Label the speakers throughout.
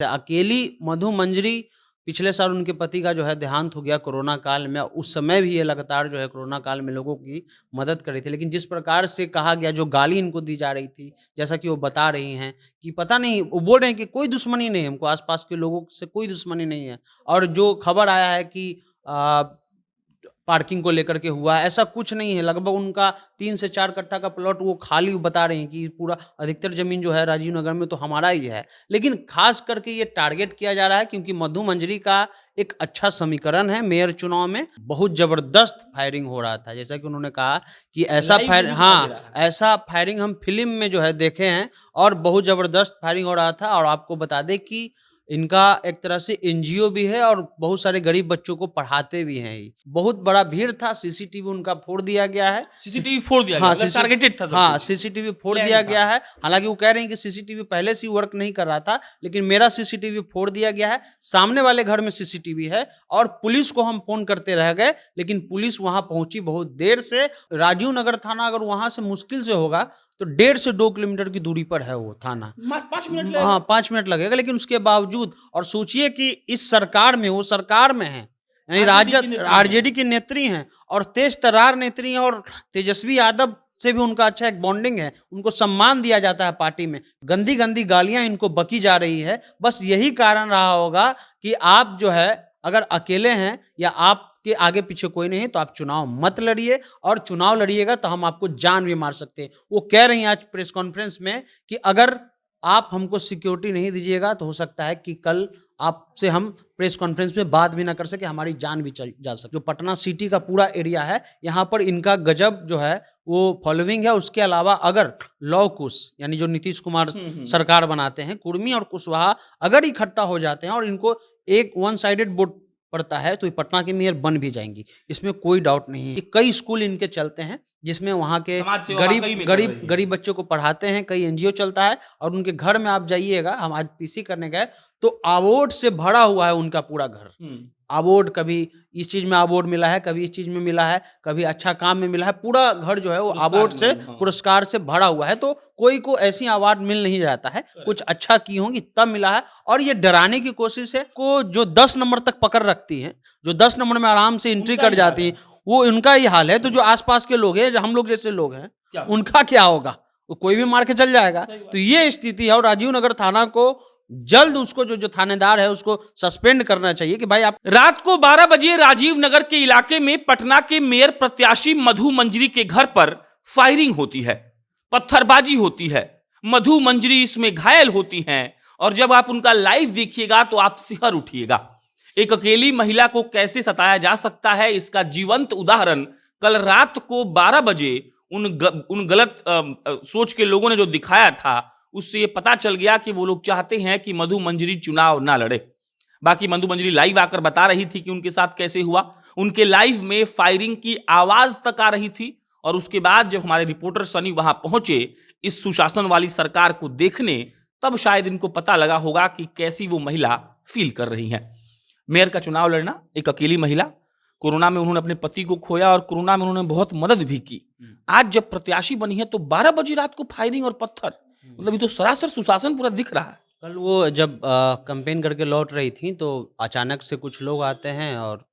Speaker 1: अकेली मधु मंजरी पिछले साल उनके पति का जो है देहांत हो गया कोरोना काल में। उस समय भी ये लगातार जो है कोरोना काल में लोगों की मदद कर रही थी। लेकिन जिस प्रकार से कहा गया जो गाली इनको दी जा रही थी, जैसा कि वो बता रही हैं कि पता नहीं वो बोल रहे हैं कि कोई दुश्मनी नहीं है हमको, आस-पास के लोगों से कोई दुश्मनी नहीं है। और जो खबर आया है कि अ, पार्किंग को लेकर के हुआ है, ऐसा कुछ नहीं है। लगभग उनका 3 से 4 कट्ठा का प्लॉट वो खाली बता रहे हैं कि पूरा अधिकतर ज़मीन जो है राजीव नगर में तो हमारा ही है। लेकिन ख़ास करके ये टारगेट किया जा रहा है क्योंकि मधु मंजरी का एक अच्छा समीकरण है मेयर चुनाव में, बहुत ज़बरदस्त फायरिंग हो रहा था। जैसा कि उन्होंने कहा कि ऐसा
Speaker 2: लाइव
Speaker 1: फायर
Speaker 2: वीडियो दिखाई दे
Speaker 1: हाँ,
Speaker 2: रहा है।
Speaker 1: ऐसा फायरिंग हम फ़िल्म में जो है देखे हैं और बहुत ज़बरदस्त फायरिंग हो रहा था। और आपको बता दें कि इनका एक तरह से एनजीओ भी है और बहुत सारे गरीब बच्चों को पढ़ाते भी हैं ये। बहुत बड़ा भीड़ था, सीसीटीवी उनका फोड़ दिया गया है।
Speaker 2: सीसीटीवी फोड़ दिया गया
Speaker 1: हाँ,
Speaker 2: मतलब टारगेटेड था सब
Speaker 1: हाँ,
Speaker 2: कुछ,
Speaker 1: सीसीटीवी फोड़
Speaker 2: प्लान्ड
Speaker 1: दिया
Speaker 2: था।
Speaker 1: गया है। हालाँकि वो कह रहे हैं कि सीसीटीवी पहले से ही वर्क नहीं कर रहा था, लेकिन मेरा सीसीटीवी फोड़ दिया गया है। सामने वाले घर में सीसीटीवी है और पुलिस को हम फ़ोन करते रह गए, लेकिन पुलिस वहाँ पहुँची बहुत देर से। राजीव नगर थाना अगर वहाँ से मुश्किल से होगा, तो 1.5 से 2 किलोमीटर की दूरी पर है वो थाना।
Speaker 2: मा 5 मिनट लगेगा।
Speaker 1: हाँ, 5 मिनट लगेगा, लेकिन उसके बावजूद और सोचिए कि इस सरकार में वो सरकार में हैं, यानी
Speaker 2: आरजेडी की
Speaker 1: राजद
Speaker 2: नेत्री हैं।
Speaker 1: आरजेडी की नेत्री हैं और तेज-तर्रार नेत्री हैं और तेजस्वी यादव से भी उनका अच्छा एक बॉन्डिंग है, उनको सम्मान दिया जाता है पार्टी में। गंदी-गंदी गालियाँ इनको बकी जा रही है, बस यही कारण रहा होगा कि आप जो है अगर अकेले हैं या आपके आगे-पीछे कोई नहीं है, तो आप चुनाव मत लड़िए और चुनाव लड़िएगा तो हम आपको जान भी मार सकते हैं। वो कह रही हैं आज प्रेस कॉन्फ्रेंस में कि अगर आप हमको सिक्योरिटी नहीं दीजिएगा तो हो सकता है कि कल आपसे हम प्रेस कॉन्फ्रेंस में बात भी ना कर सके, हमारी जान भी चल जा सके। जो पटना सिटी का पूरा एरिया है, यहाँ पर इनका गजब जो है वो फॉलोइंग है। उसके अलावा अगर लव-कुश यानी जो नीतीश कुमार
Speaker 2: हुँ।
Speaker 1: सरकार बनाते हैं, कुर्मी और कुशवाहा अगर इकट्ठा हो जाते हैं और इनको एक वन साइडेड वोट पड़ता है, तो ये पटना की मेयर बन भी जाएँगी। इसमें कोई डाउट नहीं है। कि कई स्कूल इनके चलते हैं, जिसमें वहाँ के
Speaker 2: समाज सेवा
Speaker 1: गरीब
Speaker 2: वाक़ई में कर
Speaker 1: गरीब
Speaker 2: रही हैं।
Speaker 1: गरीब बच्चों को पढ़ाते हैं, कई एनजीओ चलता है और उनके घर में आप जाइएगा, हम आज पीसी करने गए, तो अवार्ड से भरा हुआ है उनका पूरा घर।
Speaker 2: हुँ।
Speaker 1: अवार्ड कभी इस चीज़ में अवार्ड मिला है, कभी इस चीज़ में मिला है, कभी अच्छा काम में मिला है, पूरा घर जो है वो
Speaker 2: पुरस्कार
Speaker 1: अवार्ड
Speaker 2: मिले
Speaker 1: से
Speaker 2: हैं, हाँ।
Speaker 1: पुरस्कार से भरा हुआ है। तो कोई को ऐसी अवार्ड मिल नहीं जाता है, कुछ
Speaker 2: करेक्ट।
Speaker 1: अच्छा की होंगी तब मिला है। और ये डराने की कोशिश है को जो 10 नंबर तक पकड़ रखती हैं, जो 10 नंबर में आराम से एंट्री
Speaker 2: उनका
Speaker 1: कर
Speaker 2: ही हाल
Speaker 1: जाती
Speaker 2: है।
Speaker 1: हैं, वो उनका ही हाल है। तो
Speaker 2: हुँ।
Speaker 1: जो आस-पास के लोग हैं, जो हम लोग जैसे लोग हैं,
Speaker 2: क्या होगा?
Speaker 1: उनका क्या होगा? वो कोई भी मार के चल जाएगा।
Speaker 2: सही
Speaker 1: तो
Speaker 2: बात।
Speaker 1: ये स्थिति है और राजीव नगर थाना को जल्द उसको जो जो थानेदार है उसको सस्पेंड करना चाहिए कि भाई आप
Speaker 2: रात को 12 बजे राजीव नगर के इलाके में पटना के मेयर प्रत्याशी मधु मंजरी के घर पर फायरिंग होती है, पत्थरबाजी होती है। मधु मंजरी इसमें घायल होती हैं और जब आप उनका लाइव देखिएगा तो आप सिहर उठिएगा। एक अकेली महिला को कैसे सताया जा सकता है, इसका जीवंत उदाहरण कल रात को 12 बजे उन गलत सोच के लोगों ने जो दिखाया था, उससे ये पता चल गया कि वो लोग चाहते हैं कि मधु मंजरी चुनाव ना लड़े। बाकी मधु मंजरी लाइव आकर बता रही थी कि उनके साथ कैसे हुआ। उनके लाइव में फायरिंग की आवाज तक आ रही थी और उसके बाद जब हमारे रिपोर्टर सनी वहां पहुंचे इस सुशासन वाली सरकार को देखने, तब शायद इनको पता लगा होगा कि कैसी वो महिला फील कर रही हैं। मेयर का चुनाव लड़ना, एक अकेली महिला, कोरोना में उन्होंने अपने पति को खोया और कोरोना में उन्होंने बहुत मदद भी की। आज जब प्रत्याशी बनी है तो 12 बजे रात को फायरिंग और पत्थर, मतलब ये तो सरासर सुशासन पूरा दिख रहा है।
Speaker 1: कल वो जब कैंपेन करके लौट रही थी तो अचानक से कुछ लोग आते हैं और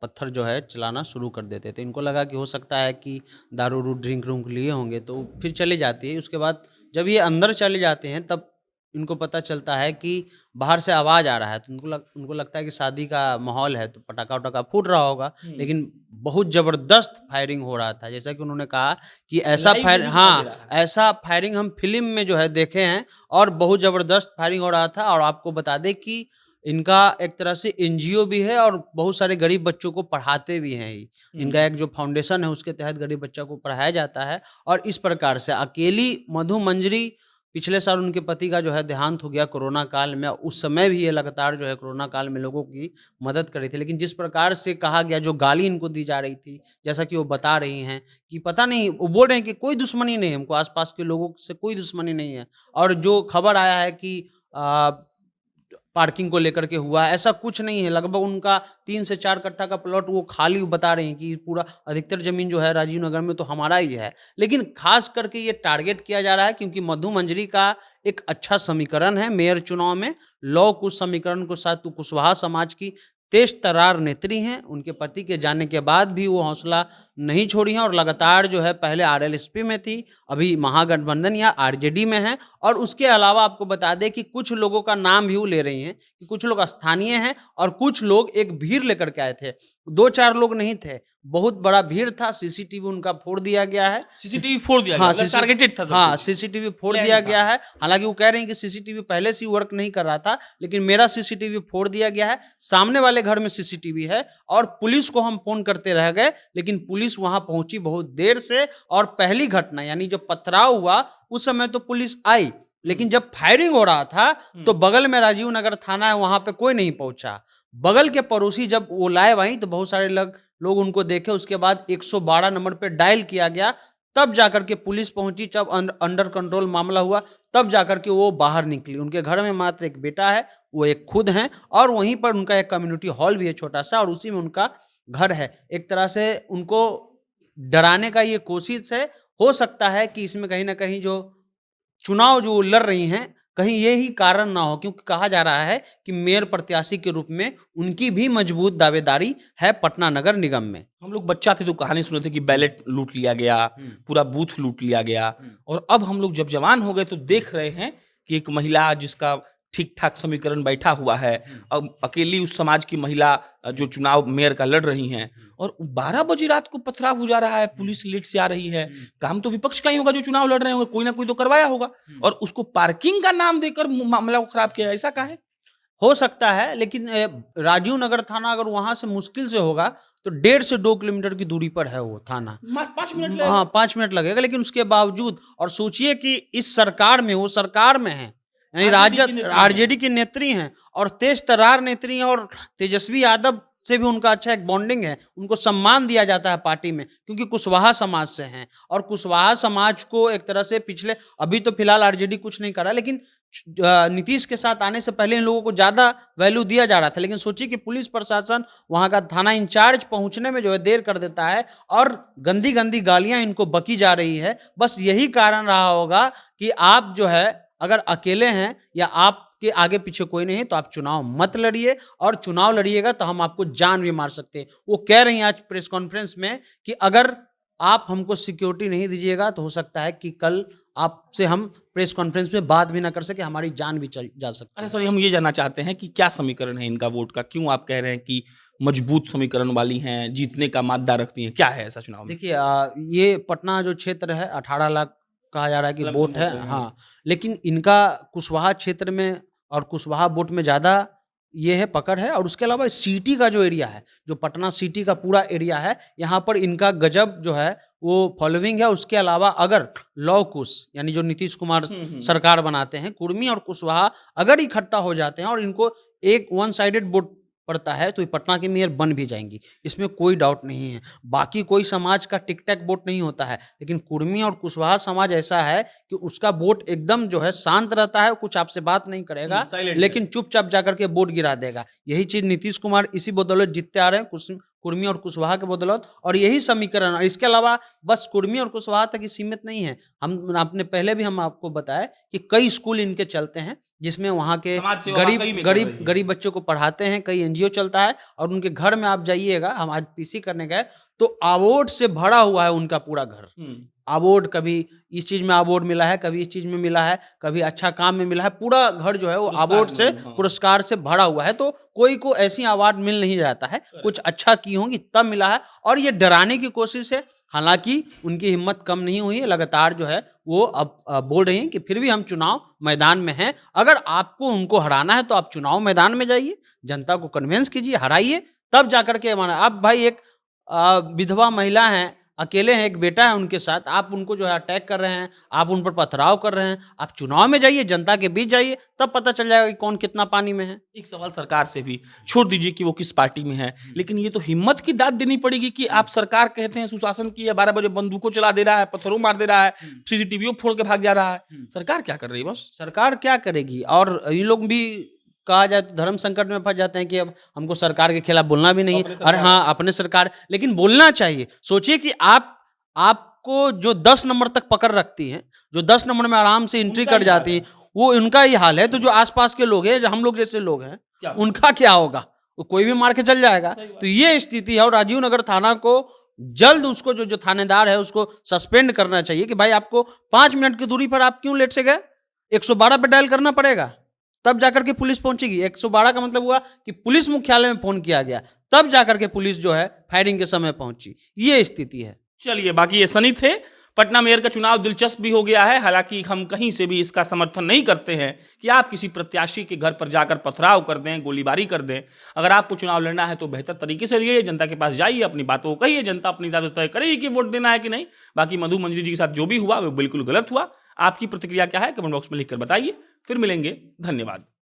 Speaker 1: पत्थर जो है चलाना शुरू कर देते थे। इनको लगा कि हो सकता है कि दारू-वारू ड्रिंक-व्रिंक लिए होंगे तो फिर चली जाती है। उसके बाद जब ये अंदर चले जाते हैं तब इनको पता चलता है कि बाहर से आवाज़ आ रहा है तो उनको लगता है कि शादी का माहौल है तो पटाखा-वटाखा फूट रहा होगा। लेकिन बहुत ज़बरदस्त फायरिंग हो रहा था। जैसा कि उन्होंने कहा कि
Speaker 2: लाइव वीडियो दिखाई दे रहा है।
Speaker 1: ऐसा फायरिंग हम फ़िल्म में जो है देखे हैं और बहुत ज़बरदस्त फायरिंग हो रहा था। और आपको बता दें कि इनका एक तरह से एनजीओ भी है और बहुत सारे गरीब बच्चों को पढ़ाते भी हैं ये। इनका एक जो फाउंडेशन है उसके तहत गरीब बच्चों को पढ़ाया जाता है। और इस प्रकार से अकेली मधु मंजरी पिछले साल उनके पति का जो है देहांत हो गया कोरोना काल में। उस समय भी ये लगातार जो है कोरोना काल में लोगों की मदद कर रही थी। लेकिन जिस प्रकार से कहा गया जो गाली इनको दी जा रही थी, जैसा कि वो बता रही हैं कि पता नहीं वो बोल रहे हैं कि कोई दुश्मनी नहीं है हमको, आस-पास के लोगों से कोई दुश्मनी नहीं है। और जो खबर आया है कि अ पार्किंग को लेकर के हुआ है, ऐसा कुछ नहीं है। लगभग उनका 3 से 4 कट्ठा का प्लॉट वो खाली बता रहे हैं कि पूरा अधिकतर ज़मीन जो है राजीव नगर में तो हमारा ही है। लेकिन ख़ास करके ये टारगेट किया जा रहा है क्योंकि मधु मंजरी का एक अच्छा समीकरण है मेयर चुनाव में। लौ कुश समीकरण को साथ तो कुशवाहा समाज की तेज तर्रार नेत्री हैं। उनके पति के जाने के बाद भी वो हौसला नहीं छोड़ी हैं और लगातार जो है पहले आरएलएसपी में थी, अभी महागठबंधन या आरजेडी में है। और उसके अलावा आपको बता दें कि कुछ लोगों का नाम भी वो ले रही हैं कि कुछ लोग स्थानीय हैं और कुछ लोग एक भीड़ लेकर के आए थे। 2-4 लोग नहीं थे, बहुत बड़ा भीड़ था। सीसीटीवी उनका फोड़ दिया गया है।
Speaker 2: सीसीटीवी फोड़ दिया गया, मतलब टारगेटेड था सब
Speaker 1: हाँ,
Speaker 2: कुछ।
Speaker 1: सीसीटीवी फोड़
Speaker 2: प्लान
Speaker 1: दिया
Speaker 2: था।
Speaker 1: गया है। हालाँकि वो कह रहे हैं कि सीसीटीवी पहले से ही वर्क नहीं कर रहा था, लेकिन मेरा सीसीटीवी फोड़ दिया गया है। सामने वाले घर में सीसीटीवी है और पुलिस को हम फ़ोन करते रह गए, लेकिन पुलिस वहाँ पहुँची बहुत देर से। और पहली घटना यानी जब पथराव हुआ, उस समय तो पुलिस आई, लेकिन जब फायरिंग हो रहा था, तो बगल में राजीव नगर थाना है, वहाँ पे कोई नहीं पहुँचा। बगल के पड़ोसी जब वो लाइव आई, तो बहुत सारे लोग उनको देखे। उसके बाद 112 नंबर पे डायल किया गया, तब जाकर के पुलिस पहुंची। जब अंडर कंट्रोल मामला हुआ, तब जाकर के वो बाहर निकली। उनके घर में मात्र एक बेटा है, वो एक खुद हैं और वहीं पर उनका एक कम्युनिटी हॉल भी है छोटा-सा और उसी में उनका घर है। एक तरह से उनको डराने का ये कोशिश है। हो सकता है कि इसमें कहीं न कहीं जो चुनाव जो वो लड़ रही हैं, कहीं ये ही कारण ना हो, क्योंकि कहा जा रहा है कि मेयर प्रत्याशी के रूप में उनकी भी मजबूत दावेदारी है पटना नगर निगम में।
Speaker 2: हम लोग बच्चा थे तो कहानी सुने थे कि बैलेट लूट लिया गया, पूरा बूथ लूट लिया गया। और अब हम लोग जब जवान हो गए तो देख रहे हैं कि एक महिला जिसका ठीक ठाक समीकरण बैठा हुआ है, अब अकेली उस समाज की महिला जो चुनाव मेयर का लड़ रही हैं, और 12 बजे रात को पथराव हो जा रहा है, पुलिस लेट से आ रही है। काम तो विपक्ष का ही होगा जो चुनाव लड़ रहे होंगे, कोई ना कोई तो करवाया होगा, और उसको पार्किंग का नाम देकर मामला को खराब किया, ऐसा काहे?
Speaker 1: हो सकता है, लेकिन राजीव नगर थाना अगर वहाँ से मुश्किल से होगा, तो 1.5 से 2 किलोमीटर की दूरी पर है वो थाना।
Speaker 2: 5 मिनट लगेगा।
Speaker 1: हाँ, 5 मिनट लगेगा, लेकिन उसके बावजूद और सोचिए कि इस सरकार में वो सरकार में है, यानी राजद आरजेडी की नेत्री हैं और तेज तर्रार नेत्री हैं और तेजस्वी यादव से भी उनका अच्छा एक बॉन्डिंग है। उनको सम्मान दिया जाता है पार्टी में क्योंकि कुशवाहा समाज से हैं और कुशवाहा समाज को एक तरह से पिछले अभी तो फिलहाल आरजेडी कुछ नहीं कर रहा, लेकिन नीतीश के साथ आने से पहले इन लोगों को ज़्यादा वैल्यू दिया जा रहा था। लेकिन सोचिए कि पुलिस प्रशासन वहाँ का थाना इंचार्ज पहुँचने में जो है देर कर देता है और गंदी-गंदी गालियाँ इनको बकी जा रही है। बस यही कारण रहा होगा कि आप जो है अगर अकेले हैं या आपके आगे पीछे कोई नहीं है तो आप चुनाव मत लड़िए, और चुनाव लड़िएगा तो हम आपको जान भी मार सकते हैं। वो कह रही हैं आज प्रेस कॉन्फ्रेंस में कि अगर आप हमको सिक्योरिटी नहीं दीजिएगा तो हो सकता है कि कल आपसे हम प्रेस कॉन्फ्रेंस में बात भी ना कर सके, हमारी जान भी चल जा सकती है।
Speaker 2: अरे सॉरी, हम ये जानना चाहते हैं कि क्या समीकरण है इनका वोट का? क्यों आप कह रहे हैं कि मजबूत समीकरण वाली हैं, जीतने का मादा रखती हैं? क्या है ऐसा चुनाव में?
Speaker 1: देखिए ये पटना जो क्षेत्र है 18 लाख कहा जा रहा है कि
Speaker 2: लमसम
Speaker 1: वोट है,
Speaker 2: वोट है,
Speaker 1: हाँ। लेकिन इनका कुशवाहा क्षेत्र में और कुशवाहा वोट में ज़्यादा ये है पकड़ है। और उसके अलावा सिटी का जो एरिया है, जो पटना सिटी का पूरा एरिया है, यहाँ पर इनका गजब जो है वो फॉलोइंग है। उसके अलावा अगर लौ कुश यानी जो नीतीश कुमार सरकार बनाते हैं, कुर्मी और कुशवाहा अगर इकट्ठा हो जाते हैं और इनको एक वन साइडेड वोट पड़ता है तो ये पटना की मेयर बन भी जाएंगी, इसमें कोई डाउट नहीं है। बाकी कोई समाज का टिक टैक वोट नहीं होता है, लेकिन कुर्मी और कुशवाहा समाज ऐसा है कि उसका वोट एकदम जो है शांत रहता है, कुछ आपसे बात नहीं करेगा,
Speaker 2: साइलेंट
Speaker 1: लेकिन चुपचाप जाकर के वोट गिरा देगा। यही चीज नीतीश कुमार इसी बदौलत जीतते आ रहे हैं, कुर्मी और कुशवाहा के बदौलत। और यही समीकरण, और इसके अलावा बस कुर्मी और कुशवाहा तक ही सीमित नहीं है। हम आपने पहले भी हम आपको बताया कि कई स्कूल इनके चलते हैं जिसमें वहाँ के
Speaker 2: समाज सेवा वाकई में कर रही है।
Speaker 1: गरीब बच्चों को पढ़ाते हैं। कई एनजीओ चलता है और उनके घर में आप जाइएगा, हम आज पीसी करने गए तो अवार्ड से भरा हुआ है उनका पूरा घर। अवार्ड, कभी इस चीज में अवार्ड मिला है, कभी इस चीज में मिला है, कभी अच्छा काम में मिला है। पूरा घर जो है वो अवार्ड से, पुरस्कार से भरा हुआ है। तो कोई को ऐसी अवार्ड मिल नहीं जाता है, कुछ अच्छा की होंगी तब मिला है। और ये डराने की कोशिश है, हालांकि उनकी हिम्मत कम नहीं हुई है। लगातार जो है वो अब बोल रही हैं कि फिर भी हम चुनाव मैदान में हैं। अगर आपको उनको हराना है तो आप चुनाव मैदान में जाइए, जनता को कन्विंस कीजिए, हराइए, तब जाकर के माना। आप भाई एक विधवा महिला हैं, अकेले हैं, एक बेटा है उनके साथ, आप उनको जो है अटैक कर रहे हैं, आप उन पर पथराव कर रहे हैं। आप चुनाव में जाइए, जनता के बीच जाइए, तब पता चल जाएगा कि कौन कितना पानी में है।
Speaker 2: एक सवाल सरकार से भी, छोड़ दीजिए कि वो किस पार्टी में है, लेकिन ये तो हिम्मत की दाद देनी पड़ेगी कि आप सरकार कहते हैं सुशासन की है, 12 बजे बंदूकों चला दे रहा है, पत्थरों मार दे रहा है, सीसीटीवी फोड़ के भाग जा रहा है। सरकार क्या कर रही है? बस
Speaker 1: सरकार क्या करेगी? और ये लोग भी कहा जाए तो धर्म संकट में फँस जाते हैं कि अब हमको सरकार के खिलाफ बोलना भी नहीं
Speaker 2: अपने
Speaker 1: है। अरे
Speaker 2: सरकार
Speaker 1: हाँ, अपने सरकार लेकिन बोलना चाहिए। सोचिए कि आपको जो 10 नंबर तक पकड़ रखती हैं, जो 10 नंबर में आराम से एंट्री
Speaker 2: उनका
Speaker 1: कर
Speaker 2: ही हाल
Speaker 1: जाती
Speaker 2: है।
Speaker 1: हैं, वो उनका ही हाल है, तो जो आस-पास के लोग हैं, जो हम लोग जैसे लोग हैं,
Speaker 2: क्या
Speaker 1: उनका क्या होगा? वो कोई भी मार के चल जाएगा।
Speaker 2: सही बात।
Speaker 1: तो ये स्थिति है और राजीव नगर थाना को जल्द उसको जो थानेदार है उसको सस्पेंड करना चाहिए कि भाई आपको 5 मिनट की दूरी पर आप क्यों लेट से गए? 112 पे डायल करना पड़ेगा, तब जाकर के पुलिस पहुँचेगी। 112 का मतलब हुआ कि पुलिस मुख्यालय में फ़ोन किया गया, तब जाकर के पुलिस जो है फायरिंग के समय पहुँची। ये स्थिति है।
Speaker 2: चलिए, बाकी ये सनी थे। पटना मेयर का चुनाव दिलचस्प भी हो गया है। हालांकि हम कहीं से भी इसका समर्थन नहीं करते हैं कि आप किसी प्रत्याशी के घर पर जाकर पथराव कर दें, गोलीबारी कर दें। अगर आपको चुनाव लड़ना है तो बेहतर तरीके से लड़िए, जनता के पास जाइए, अपनी बातों को कहिए, जनता अपनी हिसाब से तय करेगी कि वोट देना है कि नहीं। बाकी मधु मंजरी जी के साथ जो भी हुआ वो बिल्कुल गलत हुआ। आपकी प्रतिक्रिया क्या है कमेंट बॉक्स में लिखकर बताइए। फिर मिलेंगे, धन्यवाद।